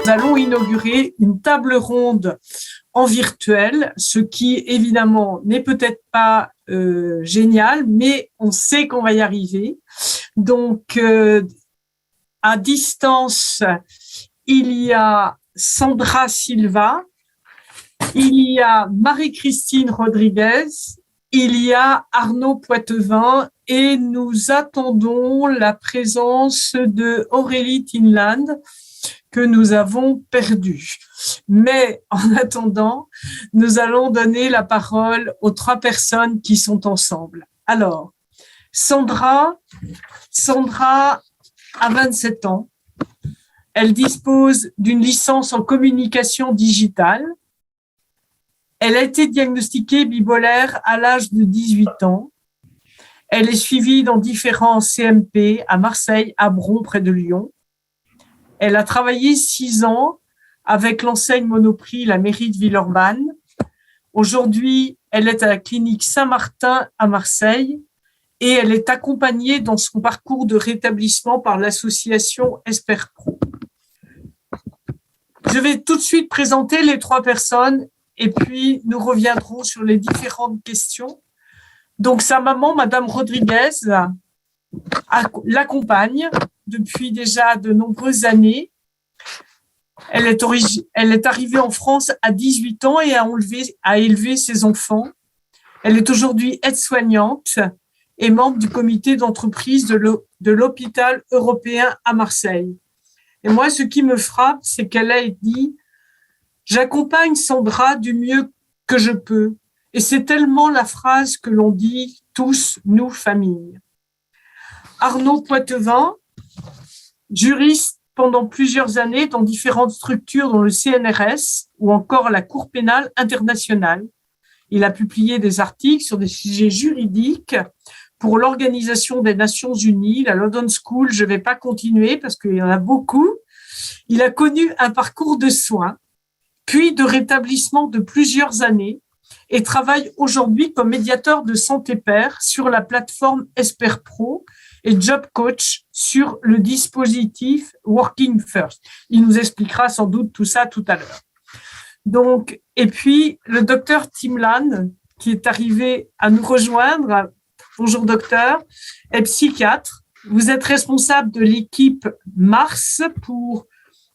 Nous allons inaugurer une table ronde en virtuel, ce qui évidemment n'est peut-être pas génial, mais on sait qu'on va y arriver. Donc, à distance, il y a Sandra Silva, il y a Marie-Christine Rodriguez, il y a Arnaud Poitevin et nous attendons la présence de Aurélie Tinland que nous avons perdue. Mais en attendant, nous allons donner la parole aux 3 personnes qui sont ensemble. Alors, Sandra a 27 ans. Elle dispose d'une licence en communication digitale. Elle a été diagnostiquée bipolaire à l'âge de 18 ans. Elle est suivie dans différents CMP à Marseille, à Bron, près de Lyon. Elle a travaillé 6 ans avec l'enseigne Monoprix, la mairie de Villeurbanne. Aujourd'hui, elle est à la clinique Saint-Martin à Marseille et elle est accompagnée dans son parcours de rétablissement par l'association EsperPro. Je vais tout de suite présenter les 3 personnes et puis nous reviendrons sur les différentes questions. Donc, sa maman, Madame Rodriguez, l'accompagne depuis déjà de nombreuses années. Elle est arrivée en France à 18 ans et a élevé ses enfants. Elle est aujourd'hui aide-soignante et membre du comité d'entreprise de l'hôpital européen à Marseille. Et moi, ce qui me frappe, c'est qu'elle a dit « J'accompagne Sandra du mieux que je peux ». Et c'est tellement la phrase que l'on dit tous, nous, famille. Arnaud Poitevin, juriste pendant plusieurs années dans différentes structures dont le CNRS ou encore la Cour pénale internationale. Il a publié des articles sur des sujets juridiques pour l'Organisation des Nations Unies, la London School. Je ne vais pas continuer parce qu'il y en a beaucoup. Il a connu un parcours de soins, puis de rétablissement de plusieurs années et travaille aujourd'hui comme médiateur de santé pair sur la plateforme EsperPro et Job Coach sur le dispositif Working First. Il nous expliquera sans doute tout ça tout à l'heure. Donc, et puis, le docteur Tinland, qui est arrivé à nous rejoindre, bonjour docteur, est psychiatre. Vous êtes responsable de l'équipe Mars pour,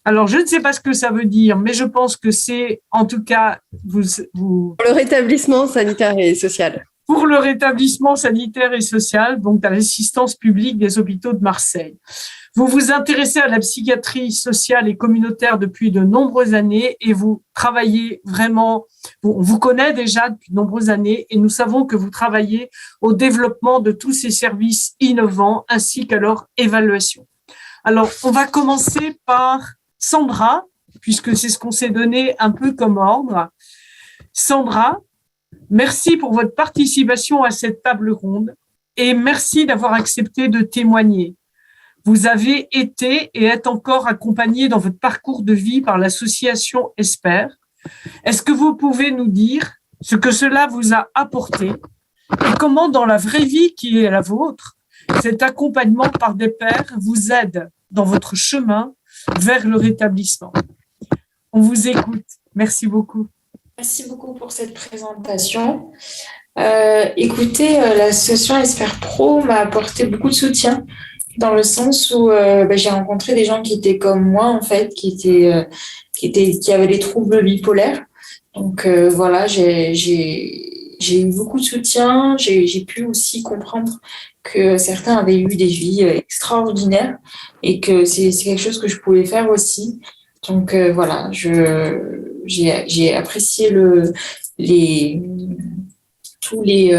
alors je ne sais pas ce que ça veut dire, mais je pense que c'est, en tout cas, vous... Pour le rétablissement sanitaire et social. Pour le rétablissement sanitaire et social, donc à l'assistance publique des hôpitaux de Marseille. Vous vous intéressez à la psychiatrie sociale et communautaire depuis de nombreuses années et vous travaillez vraiment, on vous connaît déjà depuis de nombreuses années et nous savons que vous travaillez au développement de tous ces services innovants ainsi qu'à leur évaluation. Alors, on va commencer par Sandra, puisque c'est ce qu'on s'est donné un peu comme ordre. Sandra, merci pour votre participation à cette table ronde et merci d'avoir accepté de témoigner. Vous avez été et êtes encore accompagné dans votre parcours de vie par l'association Esper. Est-ce que vous pouvez nous dire ce que cela vous a apporté et comment dans la vraie vie qui est la vôtre, cet accompagnement par des pairs vous aide dans votre chemin vers le rétablissement? On vous écoute. Merci beaucoup. Merci beaucoup pour cette présentation. Écoutez, l'association EsperPro m'a apporté beaucoup de soutien dans le sens où j'ai rencontré des gens qui étaient comme moi en fait, qui avaient des troubles bipolaires. Donc voilà, j'ai eu beaucoup de soutien. J'ai pu aussi comprendre que certains avaient eu des vies extraordinaires et que c'est quelque chose que je pouvais faire aussi. Donc voilà, j'ai apprécié toutes les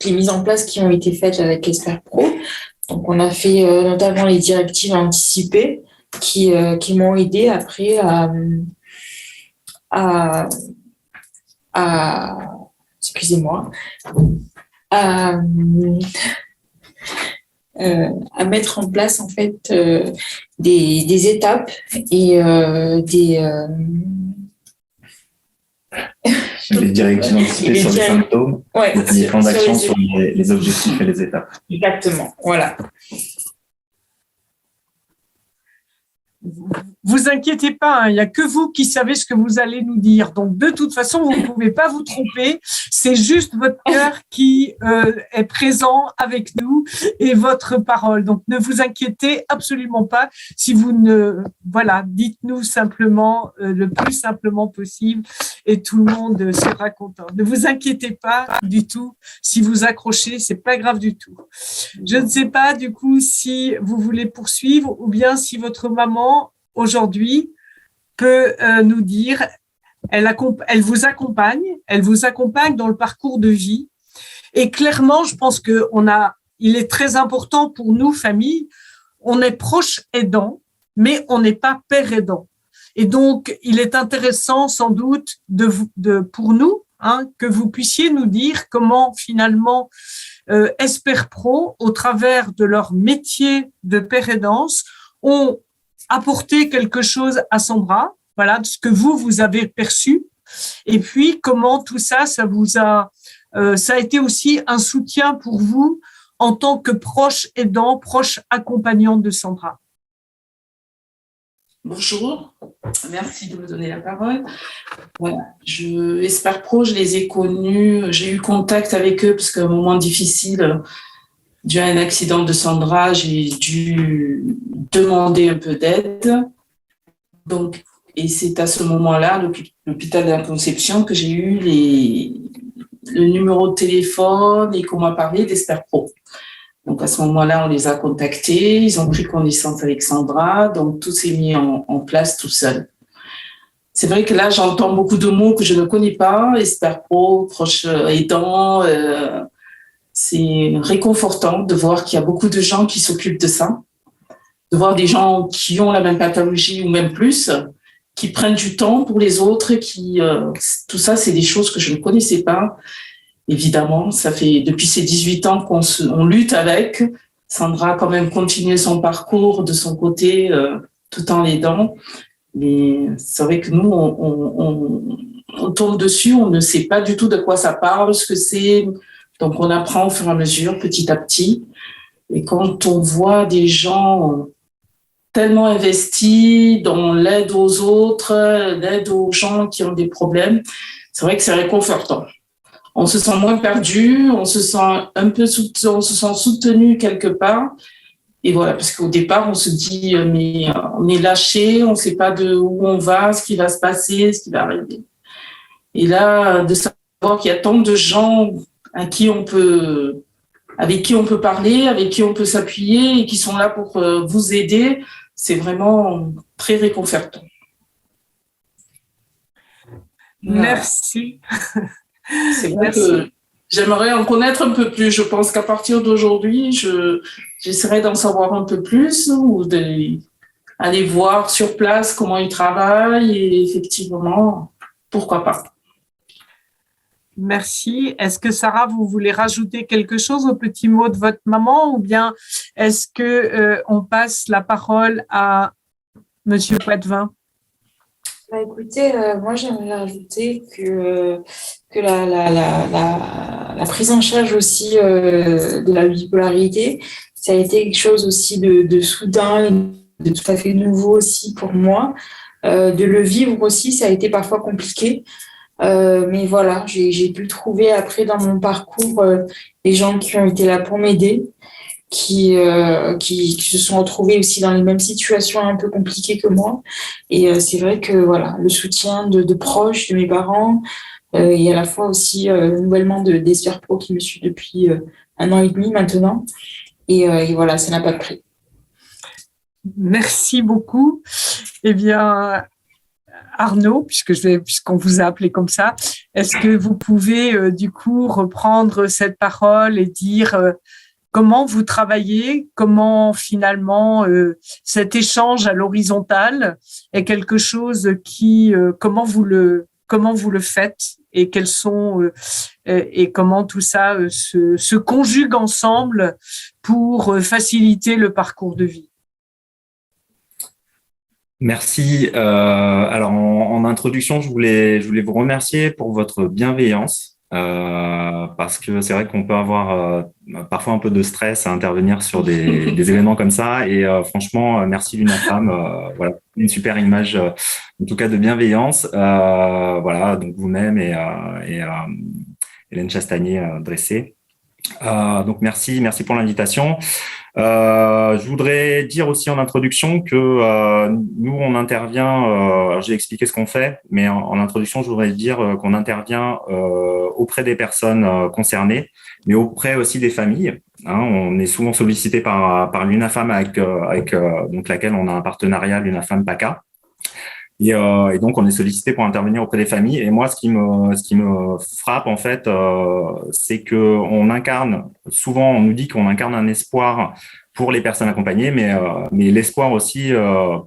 mises en place qui ont été faites avec EsperPro. Donc on a fait notamment les directives anticipées qui m'ont aidé après excusez-moi, à mettre en place en fait des étapes et les directives anticipées sur les symptômes, ouais, les plans d'action sur les objectifs et les étapes. Exactement, voilà. vous inquiétez pas, il n'y a que vous qui savez ce que vous allez nous dire. Donc, de toute façon, vous ne pouvez pas vous tromper. C'est juste votre cœur qui est présent avec nous et votre parole. Donc, ne vous inquiétez absolument pas. Si vous ne, voilà, dites-nous simplement le plus simplement possible et tout le monde sera content. Ne vous inquiétez pas du tout. Si vous accrochez, c'est pas grave du tout. Je ne sais pas, du coup, si vous voulez poursuivre ou bien si votre maman aujourd'hui peut nous dire, elle vous accompagne dans le parcours de vie. Et clairement, je pense il est très important pour nous, famille, on est proche aidant, mais on n'est pas père aidant. Et donc, il est intéressant sans doute pour nous, que vous puissiez nous dire comment finalement Esper Pro, au travers de leur métier de père aidance, ont apporter quelque chose à Sandra, voilà, de ce que vous avez perçu, et puis comment tout ça, ça a été aussi un soutien pour vous en tant que proche aidant, proche accompagnant de Sandra. Bonjour, merci de me donner la parole. Voilà, Esper Pro, je les ai connus, j'ai eu contact avec eux parce qu'à un moment difficile, dû à un accident de Sandra, j'ai dû demander un peu d'aide. Donc, et c'est à ce moment-là, l'hôpital de la Conception, que j'ai eu le numéro de téléphone et qu'on m'a parlé d'Esper Pro. Donc, à ce moment-là, on les a contactés, ils ont pris connaissance avec Sandra, donc tout s'est mis en place tout seul. C'est vrai que là, j'entends beaucoup de mots que je ne connais pas, Esper Pro, proche aidant, c'est réconfortant de voir qu'il y a beaucoup de gens qui s'occupent de ça, de voir des gens qui ont la même pathologie ou même plus, qui prennent du temps pour les autres, tout ça, c'est des choses que je ne connaissais pas. Évidemment, ça fait depuis ses 18 ans qu'on lutte avec. Sandra a quand même continué son parcours de son côté, tout en l'aidant. Mais c'est vrai que nous, on tombe dessus, on ne sait pas du tout de quoi ça parle, ce que c'est. Donc, on apprend au fur et à mesure, petit à petit. Et quand on voit des gens tellement investis dans l'aide aux autres, l'aide aux gens qui ont des problèmes, c'est vrai que c'est réconfortant. On se sent moins perdu, on se sent soutenu quelque part. Et voilà, parce qu'au départ, on se dit, mais on est lâché, on ne sait pas de où on va, ce qui va se passer, ce qui va arriver. Et là, de savoir qu'il y a tant de gens avec qui on peut parler, avec qui on peut s'appuyer et qui sont là pour vous aider, c'est vraiment très réconfortant. Merci. C'est vrai que j'aimerais en connaître un peu plus. Je pense qu'à partir d'aujourd'hui, j'essaierai d'en savoir un peu plus ou d'aller voir sur place comment ils travaillent et effectivement, pourquoi pas. Merci. Est-ce que Sarah, vous voulez rajouter quelque chose au petit mot de votre maman ou bien est-ce que on passe la parole à Monsieur Poitvin? Écoutez, moi j'aimerais rajouter que la prise en charge aussi de la bipolarité, ça a été quelque chose aussi de soudain, et de tout à fait nouveau aussi pour moi. De le vivre aussi, ça a été parfois compliqué. Mais voilà, j'ai pu trouver après dans mon parcours des gens qui ont été là pour m'aider, qui se sont retrouvés aussi dans les mêmes situations un peu compliquées que moi. Et c'est vrai que voilà, le soutien de proches, de mes parents, et à la fois aussi le nouvellement d'Esper Pro qui me suit depuis 1 an et demi maintenant. Et voilà, ça n'a pas de prix. Merci beaucoup. Eh bien, Arnaud, puisqu'on vous a appelé comme ça, est-ce que vous pouvez du coup reprendre cette parole et dire comment vous travaillez, comment finalement cet échange à l'horizontale est quelque chose comment vous le faites et quels sont et comment tout ça se conjugue ensemble pour faciliter le parcours de vie. Merci. Alors, en introduction, je voulais vous remercier pour votre bienveillance parce que c'est vrai qu'on peut avoir parfois un peu de stress à intervenir sur des événements comme ça. Et franchement, merci l'UNAFAM. Voilà, une super image, en tout cas de bienveillance. Voilà, donc vous-même et Hélène Chastanier dressée. Donc merci pour l'invitation. Je voudrais dire aussi en introduction que nous, on intervient, alors j'ai expliqué ce qu'on fait, mais en introduction, je voudrais dire qu'on intervient auprès des personnes concernées, mais auprès aussi des familles. Hein, on est souvent sollicité par l'UNAFAM avec donc laquelle on a un partenariat, l'UNAFAM PACA. Et donc, on est sollicité pour intervenir auprès des familles. Et moi, ce qui me frappe, en fait, c'est que on incarne, souvent, on nous dit qu'on incarne un espoir pour les personnes accompagnées, mais l'espoir aussi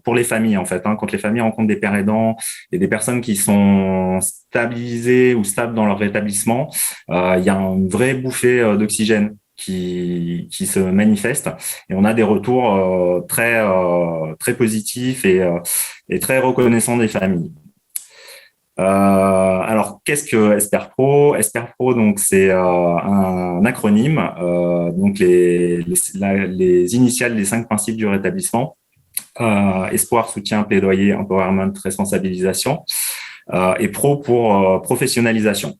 pour les familles, en fait. Hein, quand les familles rencontrent des pères aidants et des personnes qui sont stabilisées ou stables dans leur rétablissement, il y a une vraie bouffée d'oxygène qui se manifeste, et on a des retours très positifs et très reconnaissants des familles. Alors, qu'est-ce que Esper Pro? Esper Pro, donc c'est un acronyme, donc les initiales des 5 principes du rétablissement: espoir, soutien, plaidoyer, empowerment, responsabilisation, et pro pour professionnalisation.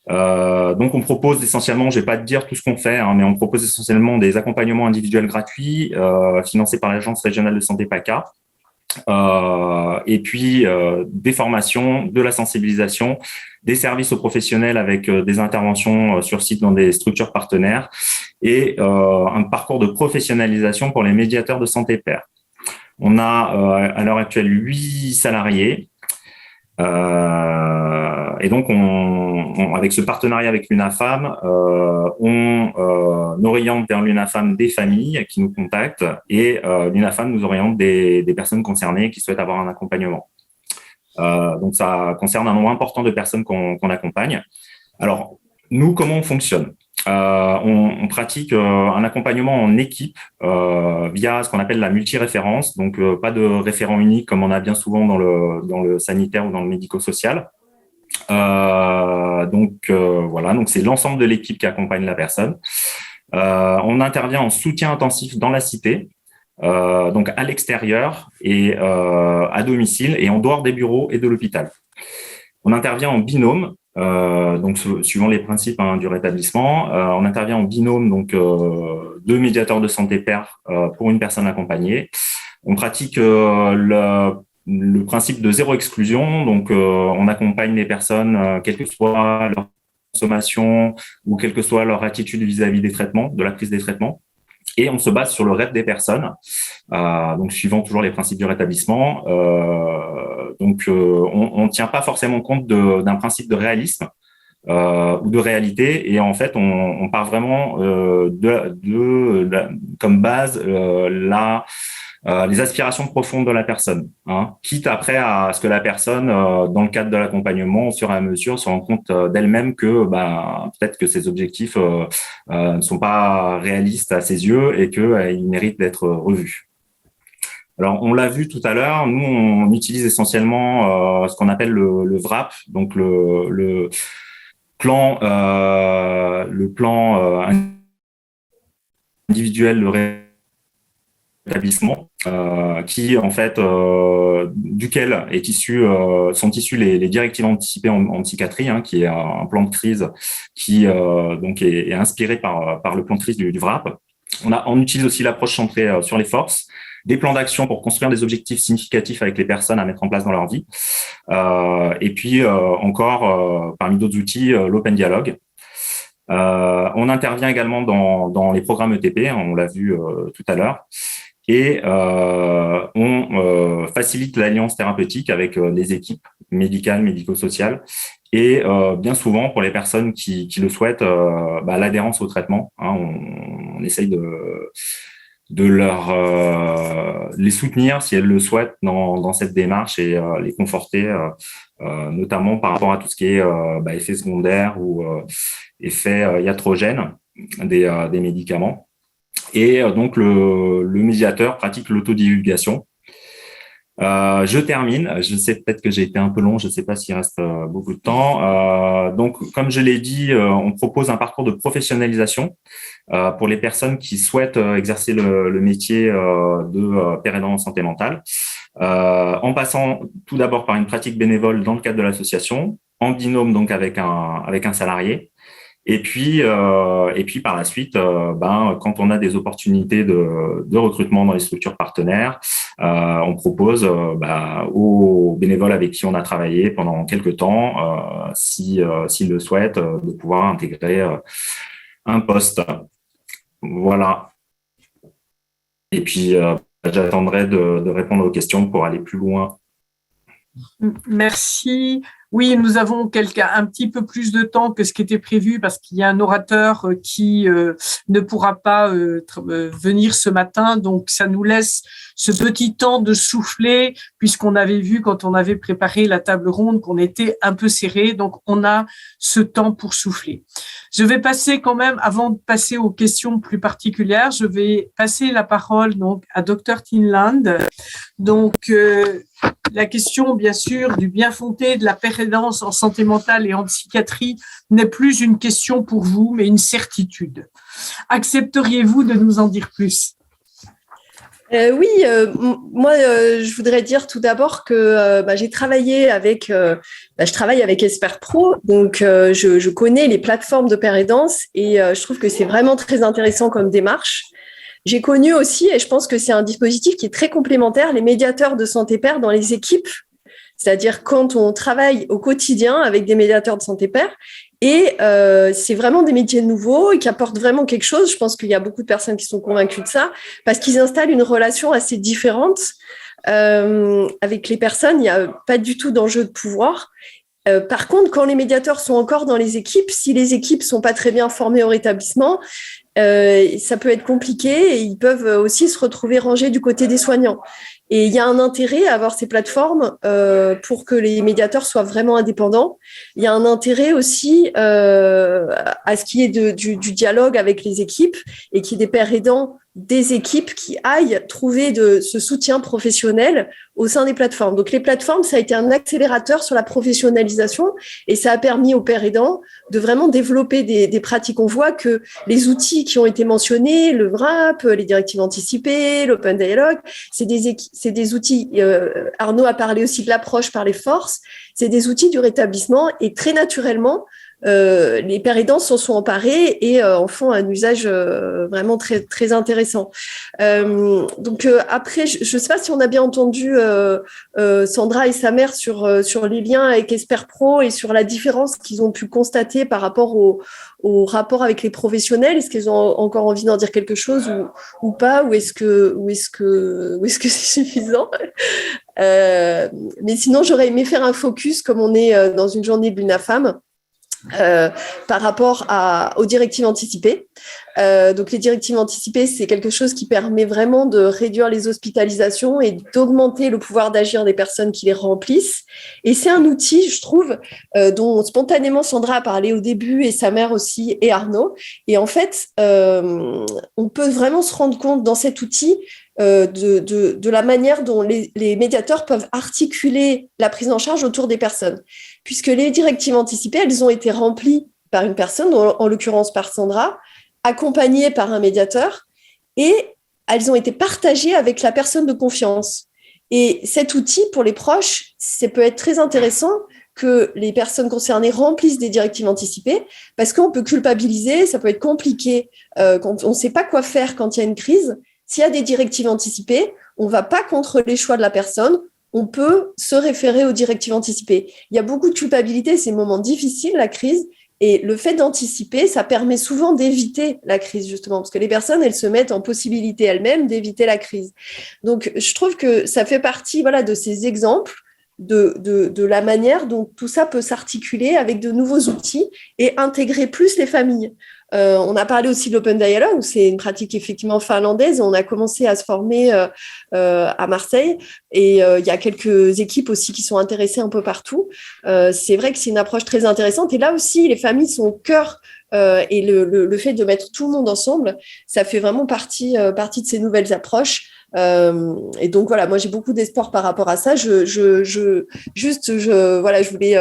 Donc, on propose essentiellement, je vais pas te dire tout ce qu'on fait, hein, mais on propose essentiellement des accompagnements individuels gratuits financés par l'Agence régionale de santé PACA, et puis des formations, de la sensibilisation, des services aux professionnels avec des interventions sur site dans des structures partenaires, et un parcours de professionnalisation pour les médiateurs de santé pairs. On a à l'heure actuelle 8 salariés. Et donc, avec ce partenariat avec l'UNAFAM, on oriente vers l'UNAFAM des familles qui nous contactent, et l'UNAFAM nous oriente des personnes concernées qui souhaitent avoir un accompagnement. Donc, ça concerne un nombre important de personnes qu'on accompagne. Alors, nous, comment on fonctionne? On pratique un accompagnement en équipe via ce qu'on appelle la multiréférence, donc pas de référent unique comme on a bien souvent dans le sanitaire ou dans le médico-social. Voilà, donc c'est l'ensemble de l'équipe qui accompagne la personne. On intervient en soutien intensif dans la cité, donc à l'extérieur et à domicile et en dehors des bureaux et de l'hôpital. On intervient en binôme. Donc suivant les principes du rétablissement, on intervient en binôme, donc 2 médiateurs de santé pairs pour une personne accompagnée. On pratique le principe de zéro exclusion, donc on accompagne les personnes quelle que soit leur consommation ou quelle que soit leur attitude vis-à-vis des traitements, de la prise des traitements. Et on se base sur le rêve des personnes, donc suivant toujours les principes du rétablissement. Donc, on ne tient pas forcément compte d'un principe de réalisme ou de réalité, et en fait, on part vraiment comme base les aspirations profondes de la personne, hein, quitte après à ce que la personne, dans le cadre de l'accompagnement, au fur et à mesure, se rende compte d'elle-même que peut-être que ses objectifs ne sont pas réalistes à ses yeux et qu'ils méritent d'être revus. Alors, on l'a vu tout à l'heure, nous, on utilise essentiellement ce qu'on appelle le VRAP, donc le plan individuel de rétablissement, qui en fait duquel sont issues les directives anticipées en psychiatrie, hein, qui est un plan de crise qui donc est inspiré par le plan de crise du VRAP. On utilise aussi l'approche centrée sur les forces, des plans d'action pour construire des objectifs significatifs avec les personnes à mettre en place dans leur vie, et puis encore parmi d'autres outils, l'open dialogue. On intervient également dans les programmes ETP, hein, on l'a vu tout à l'heure. Et on facilite l'alliance thérapeutique avec les équipes médicales, médico-sociales, et bien souvent, pour les personnes qui le souhaitent, l'adhérence au traitement. Hein, on essaye de les soutenir si elles le souhaitent dans cette démarche, et les conforter, notamment par rapport à tout ce qui est effets secondaires ou effets iatrogènes des médicaments. Et donc, le médiateur pratique l'autodivulgation. Je termine. Je sais peut-être que j'ai été un peu long. Je ne sais pas s'il reste beaucoup de temps. Donc, comme je l'ai dit, on propose un parcours de professionnalisation pour les personnes qui souhaitent exercer le métier de père aidant en santé mentale, en passant tout d'abord par une pratique bénévole dans le cadre de l'association, en binôme donc avec un salarié. Et puis par la suite, quand on a des opportunités de recrutement dans les structures partenaires, on propose aux bénévoles avec qui on a travaillé pendant quelques temps, s'ils le souhaitent, de pouvoir intégrer un poste. Voilà. Et puis, j'attendrai de répondre aux questions pour aller plus loin. Merci. Oui, nous avons un petit peu plus de temps que ce qui était prévu parce qu'il y a un orateur qui ne pourra pas venir ce matin. Donc, ça nous laisse ce petit temps de souffler puisqu'on avait vu quand on avait préparé la table ronde qu'on était un peu serré. Donc, on a ce temps pour souffler. Je vais passer quand même, avant de passer aux questions plus particulières, je vais passer la parole donc à Dr Tinland. Donc, la question, bien sûr, du bien fondé de la pérédance en santé mentale et en psychiatrie n'est plus une question pour vous, mais une certitude. Accepteriez-vous de nous en dire plus ? Oui, moi, je voudrais dire tout d'abord que j'ai travaillé je travaille avec Esper Pro, donc je connais les plateformes de pérédance et je trouve que c'est vraiment très intéressant comme démarche. J'ai connu aussi, et je pense que c'est un dispositif qui est très complémentaire, les médiateurs de santé pair dans les équipes, c'est-à-dire quand on travaille au quotidien avec des médiateurs de santé pair. Et c'est vraiment des métiers nouveaux et qui apportent vraiment quelque chose. Je pense qu'il y a beaucoup de personnes qui sont convaincues de ça parce qu'ils installent une relation assez différente avec les personnes. Il n'y a pas du tout d'enjeu de pouvoir. Par contre, quand les médiateurs sont encore dans les équipes, si les équipes sont pas très bien formées au rétablissement, ça peut être compliqué et ils peuvent aussi se retrouver rangés du côté des soignants. Et il y a un intérêt à avoir ces plateformes pour que les médiateurs soient vraiment indépendants. Il y a un intérêt aussi à ce qu'il y ait du dialogue avec les équipes et qu'il y ait des pairs aidants des équipes qui aillent trouver ce soutien professionnel au sein des plateformes. Donc, les plateformes, ça a été un accélérateur sur la professionnalisation et ça a permis aux pairs aidants de vraiment développer des pratiques. On voit que les outils qui ont été mentionnés, le WRAP, les directives anticipées, l'Open Dialogue, c'est des outils, Arnaud a parlé aussi de l'approche par les forces, c'est des outils du rétablissement et très naturellement, les pairs aidants s'en sont emparés et en font un usage vraiment très, très intéressant. Donc après, je ne sais pas si on a bien entendu Sandra et sa mère sur les liens avec Esper Pro et sur la différence qu'ils ont pu constater par rapport au rapport avec les professionnels. Est-ce qu'ils ont encore envie d'en dire quelque chose ou pas, ou est-ce que c'est suffisant? Mais sinon, j'aurais aimé faire un focus, comme on est dans une journée de l'UNAFAM, par rapport aux directives anticipées. Donc, les directives anticipées, c'est quelque chose qui permet vraiment de réduire les hospitalisations et d'augmenter le pouvoir d'agir des personnes qui les remplissent. Et c'est un outil, je trouve, dont spontanément Sandra a parlé au début et sa mère aussi et Arnaud. Et en fait, on peut vraiment se rendre compte dans cet outil de la manière dont les médiateurs peuvent articuler la prise en charge autour des personnes. Puisque les directives anticipées, elles ont été remplies par une personne, en l'occurrence par Sandra, accompagnées par un médiateur, et elles ont été partagées avec la personne de confiance. Et cet outil, pour les proches, ça peut être très intéressant que les personnes concernées remplissent des directives anticipées, parce qu'on peut culpabiliser, ça peut être compliqué quand on ne sait pas quoi faire quand il y a une crise. S'il y a des directives anticipées, on ne va pas contre les choix de la personne, on peut se référer aux directives anticipées. Il y a beaucoup de culpabilité, c'est un moment difficile, la crise, et le fait d'anticiper, ça permet souvent d'éviter la crise, justement, parce que les personnes, elles se mettent en possibilité elles-mêmes d'éviter la crise. Donc, je trouve que ça fait partie, voilà, de ces exemples de la manière dont tout ça peut s'articuler avec de nouveaux outils et intégrer plus les familles. On a parlé aussi de l'Open Dialogue, où c'est une pratique effectivement finlandaise. On a commencé à se former à Marseille et il y a quelques équipes aussi qui sont intéressées un peu partout. C'est vrai que c'est une approche très intéressante et là aussi, les familles sont au cœur et le fait de mettre tout le monde ensemble, ça fait vraiment partie de ces nouvelles approches. Et donc voilà, moi j'ai beaucoup d'espoir par rapport à ça. Je voulais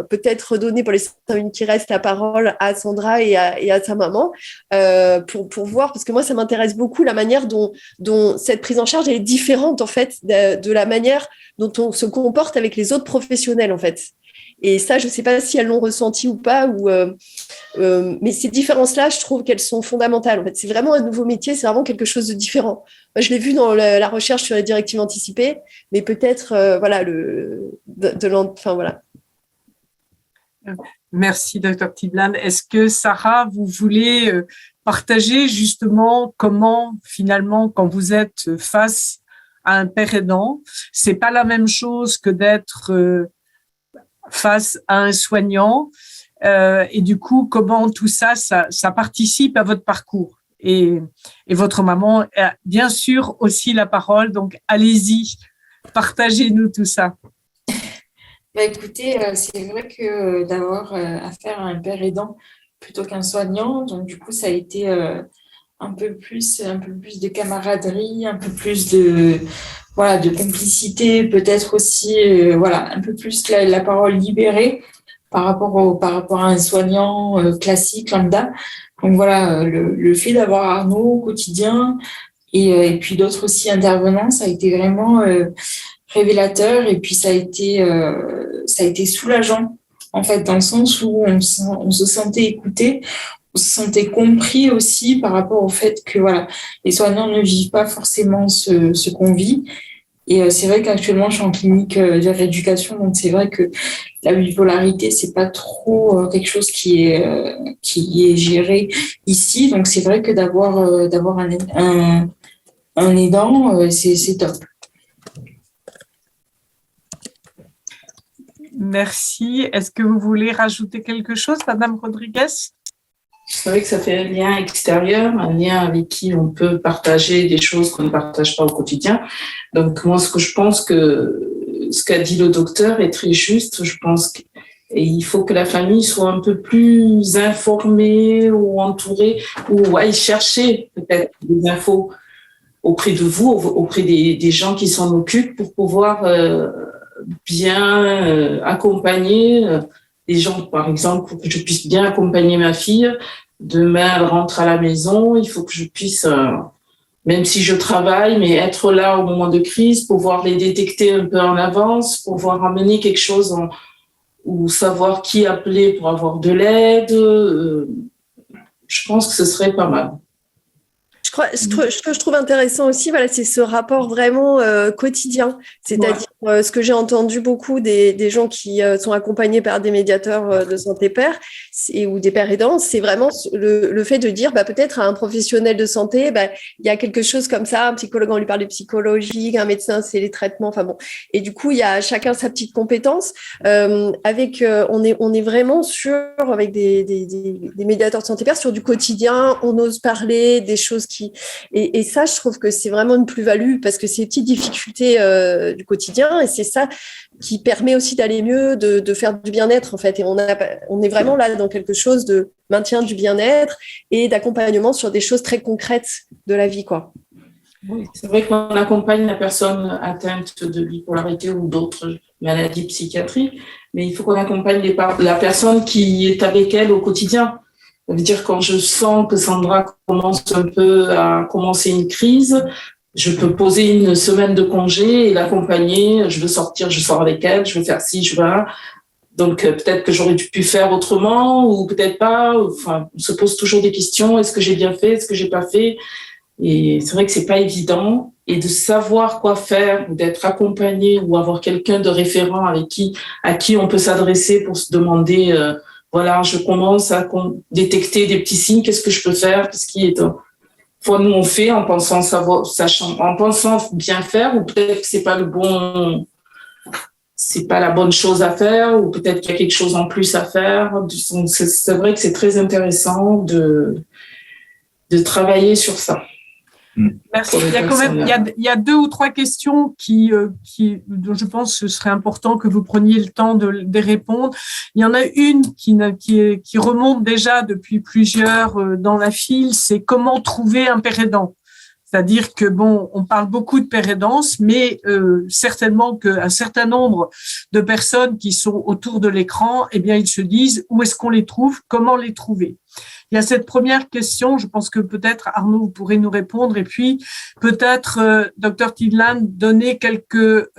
peut-être redonner pour les 5 minutes qui restent la parole à Sandra et à sa maman pour voir, parce que moi ça m'intéresse beaucoup la manière dont cette prise en charge est différente en fait de la manière dont on se comporte avec les autres professionnels en fait. Et ça, je ne sais pas si elles l'ont ressenti ou pas, mais ces différences-là, je trouve qu'elles sont fondamentales. En fait, c'est vraiment un nouveau métier, c'est vraiment quelque chose de différent. Moi, je l'ai vu dans la recherche sur les directives anticipées, mais peut-être, voilà. Merci, Dr. Tiblan. Est-ce que, Sarah, vous voulez partager justement comment, finalement, quand vous êtes face à un père aidant, c'est pas la même chose que d'être face à un soignant, et du coup, comment tout ça participe à votre parcours. Et votre maman a bien sûr aussi la parole, donc allez-y, partagez-nous tout ça. Écoutez, c'est vrai que d'avoir affaire à un père aidant plutôt qu'un soignant, donc du coup, ça a été un peu plus de camaraderie, un peu plus de complicité, peut-être aussi un peu plus la parole libérée par rapport à un soignant classique lambda. Donc voilà, le fait d'avoir Arnaud au quotidien et puis d'autres aussi intervenants, ça a été vraiment révélateur, et puis ça a été soulageant en fait, dans le sens où on se sentait écouté, on se sentait compris aussi par rapport au fait que voilà, les soignants ne vivent pas forcément ce qu'on vit. Et c'est vrai qu'actuellement, je suis en clinique de rééducation, donc c'est vrai que la bipolarité, c'est pas trop quelque chose qui est géré ici. Donc c'est vrai que d'avoir un aidant, c'est top. Merci. Est-ce que vous voulez rajouter quelque chose, Madame Rodriguez? C'est vrai que ça fait un lien extérieur, un lien avec qui on peut partager des choses qu'on ne partage pas au quotidien. Donc, moi, je pense que ce qu'a dit le docteur est très juste. Je pense qu'il faut que la famille soit un peu plus informée ou entourée, ou aille chercher peut-être des infos auprès de vous, auprès des gens qui s'en occupent, pour pouvoir bien accompagner les gens, par exemple, pour que je puisse bien accompagner ma fille. Demain, elle rentre à la maison, il faut que je puisse, même si je travaille, mais être là au moment de crise, pouvoir les détecter un peu en avance, pouvoir amener quelque chose ou savoir qui appeler pour avoir de l'aide. Je pense que ce serait pas mal. Ce que je trouve intéressant aussi, voilà, c'est ce rapport vraiment quotidien. C'est-à-dire ce que j'ai entendu beaucoup des gens qui sont accompagnés par des médiateurs de santé père ou des pères aidants, c'est vraiment le fait de dire peut-être à un professionnel de santé, il y a quelque chose comme ça, un psychologue, on lui parle de psychologie, un médecin, c'est les traitements, enfin bon. Et du coup, il y a chacun sa petite compétence. On est vraiment avec des médiateurs de santé père sur du quotidien, on ose parler des choses et ça, je trouve que c'est vraiment une plus-value, parce que c'est les petites difficultés du quotidien, et c'est ça qui permet aussi d'aller mieux, de faire du bien-être en fait. Et on est vraiment là dans quelque chose de maintien du bien-être et d'accompagnement sur des choses très concrètes de la vie, quoi. Oui, c'est vrai qu'on accompagne la personne atteinte de bipolarité ou d'autres maladies psychiatriques, mais il faut qu'on accompagne la personne qui est avec elle au quotidien. Ça veut dire, quand je sens que Sandra commence un peu à commencer une crise, je peux poser une semaine de congé et l'accompagner. Je veux sortir, je sors avec elle, je veux faire ci, je veux là. Donc, peut-être que j'aurais pu faire autrement ou peut-être pas. Enfin, on se pose toujours des questions. Est-ce que j'ai bien fait? Est-ce que j'ai pas fait? Et c'est vrai que c'est pas évident. Et de savoir quoi faire, ou d'être accompagné, ou avoir quelqu'un de référent à qui on peut s'adresser pour se demander, voilà, je commence à détecter des petits signes, qu'est-ce que je peux faire? Qu'est-ce qui est Fois nous on fait en pensant en pensant bien faire, ou peut-être que c'est pas la bonne chose à faire, ou peut-être qu'il y a quelque chose en plus à faire. Donc c'est vrai que c'est très intéressant de travailler sur ça. Merci. Il y a quand même, il y a 2 ou 3 questions dont je pense que ce serait important que vous preniez le temps de répondre. Il y en a une qui remonte déjà depuis plusieurs dans la file, c'est comment trouver un père aidant. C'est-à-dire que bon, on parle beaucoup de père aidance, mais certainement qu'un certain nombre de personnes qui sont autour de l'écran, eh bien, ils se disent où est-ce qu'on les trouve, comment les trouver. Il y a cette première question, je pense que peut-être Arnaud, vous pourrez nous répondre, et puis peut-être, Dr Tidland, donner quelques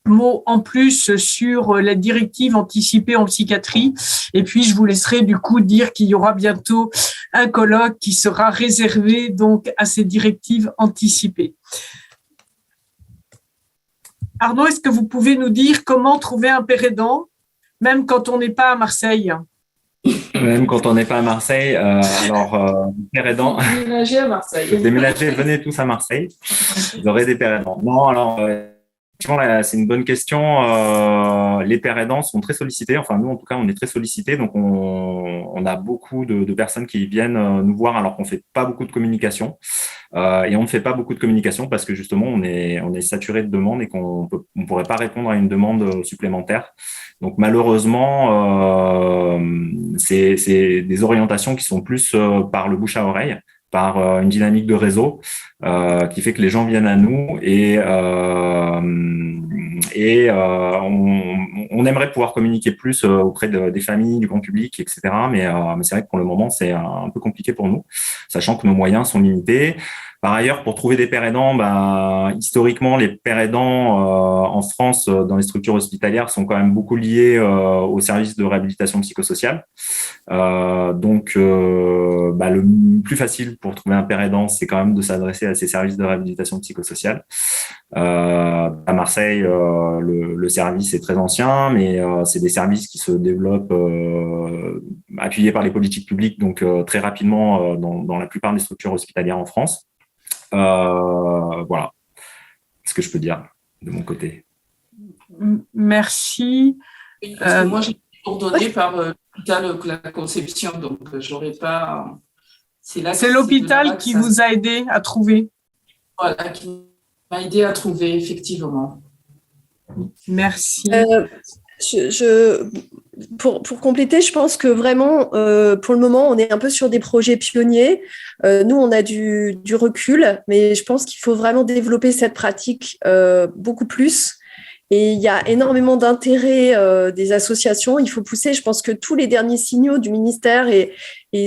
mots en plus sur les directives anticipées en psychiatrie, et puis je vous laisserai du coup dire qu'il y aura bientôt un colloque qui sera réservé donc à ces directives anticipées. Arnaud, est-ce que vous pouvez nous dire comment trouver un père aidant, même quand on n'est pas à Marseille ? Même quand on n'est pas à Marseille, père aidant. Déménager à Marseille. Déménager, venez tous à Marseille. Vous aurez des pères aidants. Non, alors, c'est une bonne question. Les pères aidants sont très sollicités. Enfin, nous, en tout cas, on est très sollicités. Donc, on a beaucoup de personnes qui viennent nous voir alors qu'on fait pas beaucoup de communication. Et on ne fait pas beaucoup de communication parce que justement, on est saturé de demandes et qu'on pourrait pas répondre à une demande supplémentaire. Donc malheureusement, c'est des orientations qui sont plus par le bouche à oreille, par une dynamique de réseau qui fait que les gens viennent à nous et on aimerait pouvoir communiquer plus auprès des familles, du grand public, etc. Mais c'est vrai que pour le moment, c'est un peu compliqué pour nous, sachant que nos moyens sont limités. Par ailleurs, pour trouver des pères aidants, historiquement, les pères aidants en France, dans les structures hospitalières, sont quand même beaucoup liés au service de réhabilitation psychosociale. Le plus facile pour trouver un père aidant, c'est quand même de s'adresser à ces services de réhabilitation psychosociale. À Marseille, le service est très ancien, mais c'est des services qui se développent appuyés par les politiques publiques, donc très rapidement dans la plupart des structures hospitalières en France. Voilà ce que je peux dire de mon côté. Merci. Parce que moi, j'ai été coordonnée par l'hôpital La Conception, donc j'aurais pas. C'est l'hôpital qui vous a aidé à trouver. Voilà, qui m'a aidé à trouver, effectivement. Merci. Pour compléter, je pense que vraiment, pour le moment, on est un peu sur des projets pionniers. Nous, on a du recul, mais je pense qu'il faut vraiment développer cette pratique beaucoup plus. Et il y a énormément d'intérêt des associations. Il faut pousser. Je pense que tous les derniers signaux du ministère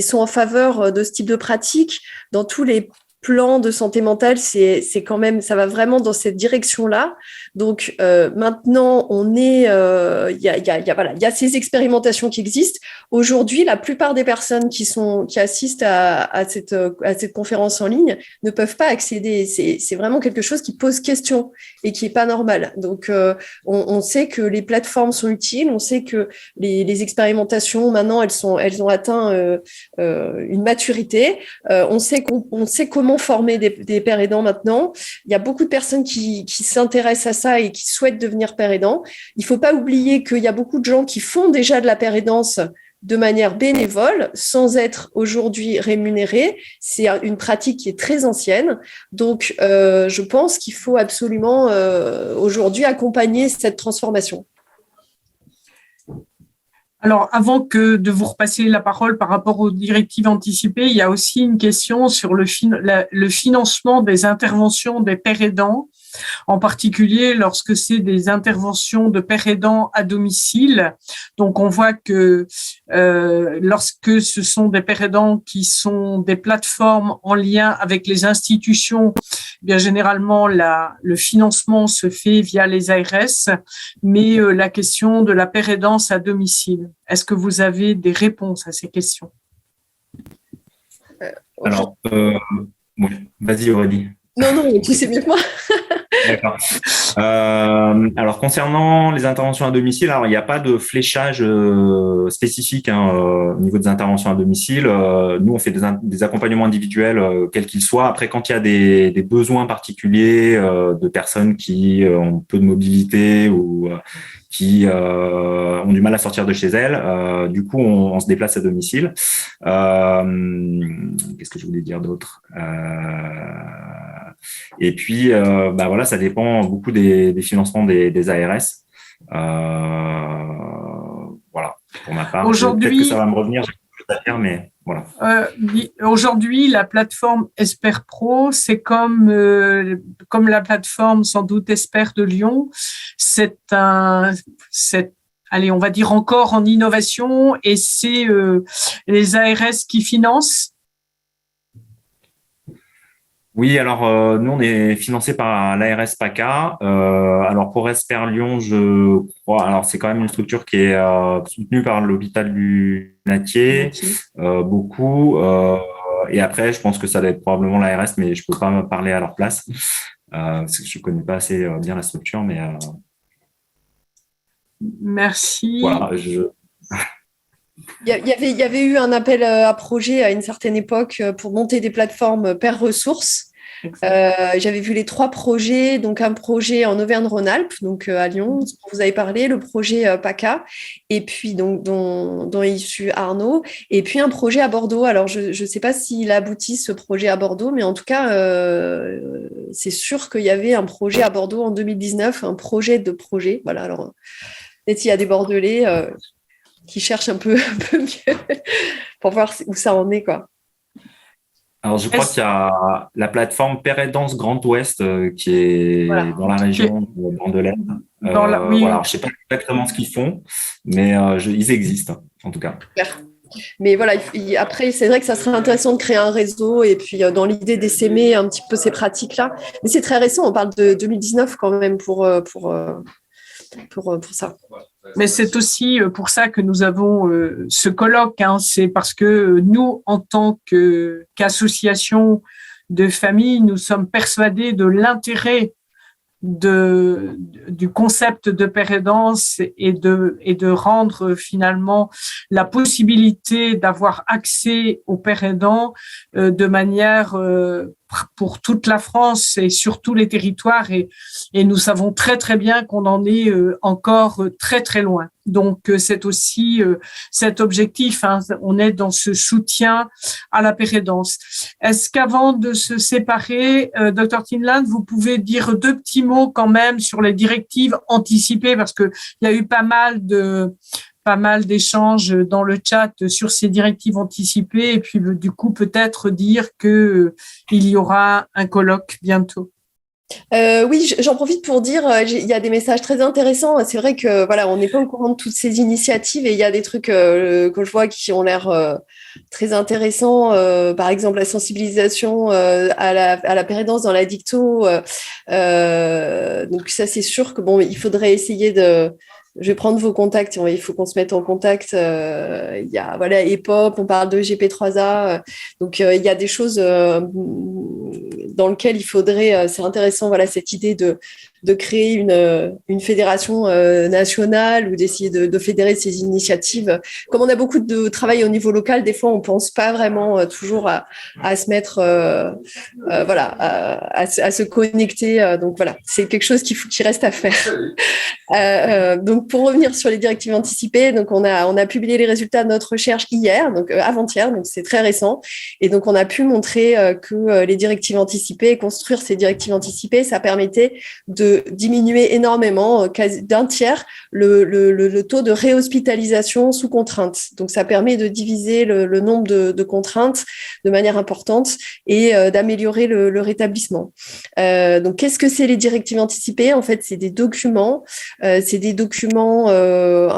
sont en faveur de ce type de pratique. Dans tous les plans de santé mentale, c'est quand même, ça va vraiment dans cette direction-là. Donc maintenant, il y a ces expérimentations qui existent. Aujourd'hui, la plupart des personnes qui assistent à cette conférence en ligne ne peuvent pas accéder. C'est vraiment quelque chose qui pose question et qui est pas normal. Donc on sait que les plateformes sont utiles, on sait que les expérimentations maintenant elles ont atteint une maturité. On sait comment former des pères aidants maintenant. Il y a beaucoup de personnes qui s'intéressent à ça et qui souhaitent devenir père aidant. Il ne faut pas oublier qu'il y a beaucoup de gens qui font déjà de la père aidance de manière bénévole, sans être aujourd'hui rémunérés. C'est une pratique qui est très ancienne. Donc, je pense qu'il faut absolument aujourd'hui accompagner cette transformation. Alors, avant que de vous repasser la parole par rapport aux directives anticipées, il y a aussi une question sur le financement des interventions des pères aidants, en particulier lorsque c'est des interventions de pères aidants à domicile. Donc, on voit que lorsque ce sont des pères aidants qui sont des plateformes en lien avec les institutions, bien généralement, le financement se fait via les ARS, mais la question de la père aidance à domicile, est-ce que vous avez des réponses à ces questions? Alors, oui. Vas-y Aurélie. Non, tu sais mieux que moi. D'accord. Alors, concernant les interventions à domicile, alors il n'y a pas de fléchage spécifique au niveau des interventions à domicile. Nous, on fait des accompagnements individuels, quels qu'ils soient. Après, quand il y a des besoins particuliers de personnes qui ont peu de mobilité ou qui ont du mal à sortir de chez elles, du coup, on se déplace à domicile. Qu'est-ce que je voulais dire d'autre? Et puis, voilà, ça dépend beaucoup des financements des ARS. Voilà, pour ma part. Peut-être que ça va me revenir, j'ai quelque chose à dire, mais voilà. Aujourd'hui, la plateforme EsperPro, c'est comme la plateforme sans doute Esper de Lyon. Allez, on va dire encore en innovation, et c'est les ARS qui financent. Oui, alors nous on est financé par l'ARS PACA. Alors pour Esper Lyon, je crois, alors c'est quand même une structure qui est soutenue par l'hôpital du Natier, beaucoup. Et après, je pense que ça doit être probablement l'ARS, mais je peux pas me parler à leur place parce que je connais pas assez bien la structure, mais merci. Voilà, Il y avait eu un appel à projet à une certaine époque pour monter des plateformes pair ressources. J'avais vu les 3 projets, donc un projet en Auvergne-Rhône-Alpes, donc à Lyon, dont vous avez parlé, le projet PACA, et puis donc dont est issu Arnaud, et puis un projet à Bordeaux. Alors je ne sais pas s'il aboutit ce projet à Bordeaux, mais en tout cas c'est sûr qu'il y avait un projet à Bordeaux en 2019, un projet de projet. Voilà. Alors peut-être il y a des Bordelais qui cherchent un peu mieux pour voir où ça en est, quoi. Alors, je crois qu'il y a la plateforme Pérédance Grand Ouest qui est dans la région bordelaise. Oui. Voilà, je ne sais pas exactement ce qu'ils font, mais ils existent, en tout cas. Mais voilà, après, c'est vrai que ça serait intéressant de créer un réseau et puis dans l'idée d'essaimer un petit peu ces pratiques-là. Mais c'est très récent, on parle de 2019 quand même pour ça. Mais c'est aussi pour ça que nous avons ce colloque. C'est parce que nous, en tant qu'association de famille, nous sommes persuadés de l'intérêt du concept de père aidance et de rendre finalement la possibilité d'avoir accès au père aidant de manière pour toute la France et sur tous les territoires, et nous savons très très bien qu'on en est encore très très loin. Donc c'est aussi cet objectif, on est dans ce soutien à la pérédance. Est-ce qu'avant de se séparer, Dr Tinland, vous pouvez dire 2 petits mots quand même sur les directives anticipées, parce que il y a eu pas mal d'échanges dans le chat sur ces directives anticipées, et puis du coup peut-être dire que il y aura un colloque bientôt. Oui, j'en profite pour dire, il y a des messages très intéressants. C'est vrai que voilà, on n'est pas au courant de toutes ces initiatives, et il y a des trucs que je vois qui ont l'air très intéressants. Par exemple, la sensibilisation à la pérédance dans la dicto. Donc ça, c'est sûr que bon, il faudrait essayer de. Je vais prendre vos contacts. Il faut qu'on se mette en contact. Il y a EPOP, on parle de GP3A. Donc il y a des choses dans lesquelles il faudrait. C'est intéressant. Cette idée de créer une fédération nationale ou d'essayer de fédérer ces initiatives. Comme on a beaucoup de travail au niveau local, des fois on pense pas vraiment toujours à se mettre à se connecter. Donc voilà, c'est quelque chose qui reste à faire. Donc pour revenir sur les directives anticipées, donc on a publié les résultats de notre recherche hier, donc avant-hier, donc c'est très récent, et donc on a pu montrer que les directives anticipées, construire ces directives anticipées, ça permettait de diminuer énormément, d'un tiers, le taux de réhospitalisation sous contrainte. Donc ça permet de diviser le nombre de contraintes de manière importante et d'améliorer le rétablissement. Donc qu'est-ce que c'est les directives anticipées? En fait, c'est des documents. Un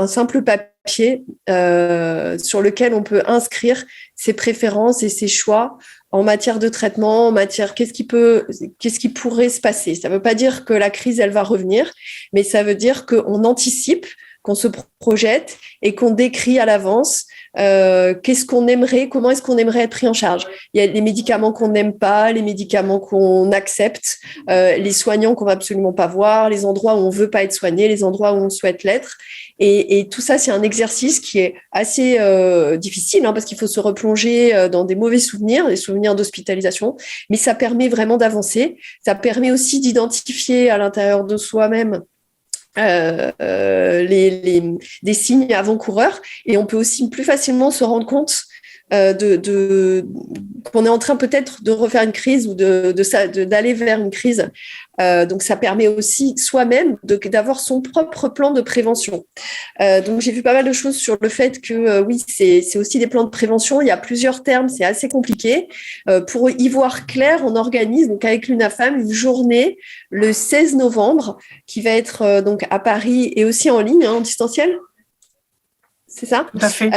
simple papier sur lequel on peut inscrire ses préférences et ses choix en matière de traitement, qu'est-ce qui pourrait se passer. Ça ne veut pas dire que la crise, elle va revenir, mais ça veut dire qu'on anticipe qu'on se projette et qu'on décrit à l'avance qu'est-ce qu'on aimerait, comment est-ce qu'on aimerait être pris en charge. Il y a les médicaments qu'on n'aime pas, les médicaments qu'on accepte, les soignants qu'on va absolument pas voir, les endroits où on veut pas être soigné, les endroits où on souhaite l'être. Et tout ça, c'est un exercice qui est assez difficile parce qu'il faut se replonger dans des mauvais souvenirs, des souvenirs d'hospitalisation, mais ça permet vraiment d'avancer. Ça permet aussi d'identifier à l'intérieur de soi-même des signes avant-coureurs, et on peut aussi plus facilement se rendre compte qu'on est en train peut-être de refaire une crise ou d'aller vers une crise. Donc, ça permet aussi soi-même d'avoir son propre plan de prévention. Donc, j'ai vu pas mal de choses sur le fait que oui, c'est aussi des plans de prévention. Il y a plusieurs termes, c'est assez compliqué. Pour y voir clair, on organise donc avec l'UNAFAM une journée le 16 novembre qui va être donc à Paris et aussi en ligne, en distanciel. C'est ça? Tout à fait.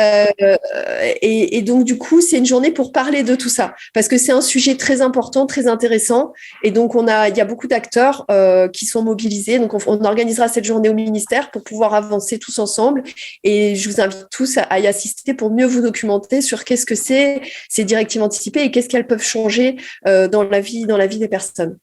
Et donc, du coup, c'est une journée pour parler de tout ça, parce que c'est un sujet très important, très intéressant. Et donc, il y a beaucoup d'acteurs qui sont mobilisés. Donc, on organisera cette journée au ministère pour pouvoir avancer tous ensemble. Et je vous invite tous à y assister pour mieux vous documenter sur qu'est-ce que c'est ces directives anticipées et qu'est-ce qu'elles peuvent changer dans la vie des personnes.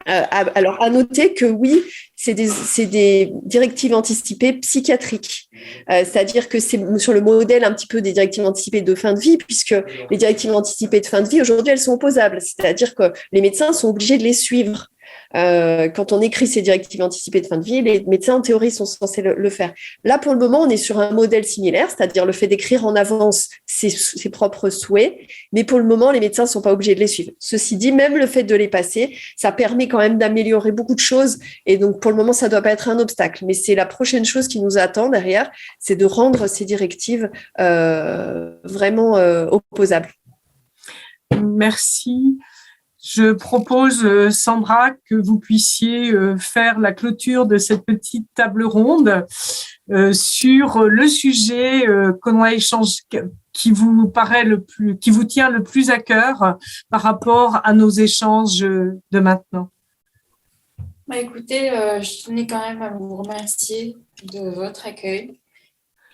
Alors, à noter que oui, c'est des directives anticipées psychiatriques. C'est-à-dire que c'est sur le modèle un petit peu des directives anticipées de fin de vie, puisque les directives anticipées de fin de vie, aujourd'hui, elles sont opposables. C'est-à-dire que les médecins sont obligés de les suivre. Quand on écrit ces directives anticipées de fin de vie, les médecins, en théorie, sont censés le faire. Là, pour le moment, on est sur un modèle similaire, c'est-à-dire le fait d'écrire en avance ses propres souhaits, mais pour le moment, les médecins ne sont pas obligés de les suivre. Ceci dit, même le fait de les passer, ça permet quand même d'améliorer beaucoup de choses, et donc pour le moment, ça ne doit pas être un obstacle, mais c'est la prochaine chose qui nous attend derrière, c'est de rendre ces directives vraiment opposables. Merci. Je propose, Sandra, que vous puissiez faire la clôture de cette petite table ronde sur le sujet qu'on a échangé, qui vous tient le plus à cœur par rapport à nos échanges de maintenant. Écoutez, je tenais quand même à vous remercier de votre accueil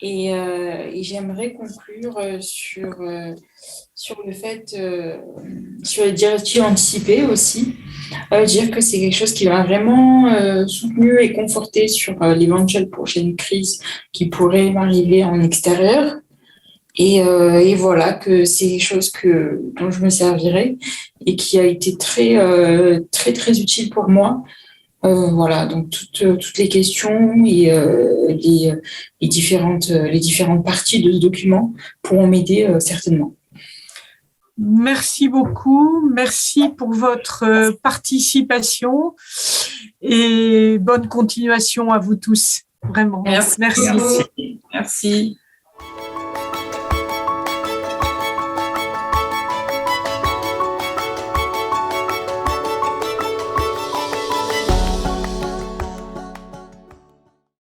et j'aimerais conclure sur le fait, sur les directives anticipées aussi, dire que c'est quelque chose qui va vraiment soutenir et conforter sur l'éventuelle prochaine crise qui pourrait m'arriver en extérieur. Et voilà, que c'est quelque chose dont je me servirai et qui a été très, très, très utile pour moi. Voilà, donc toutes les questions et les différentes parties de ce document pourront m'aider certainement. Merci beaucoup. Merci pour votre participation et bonne continuation à vous tous. Vraiment. Merci. Merci. Merci.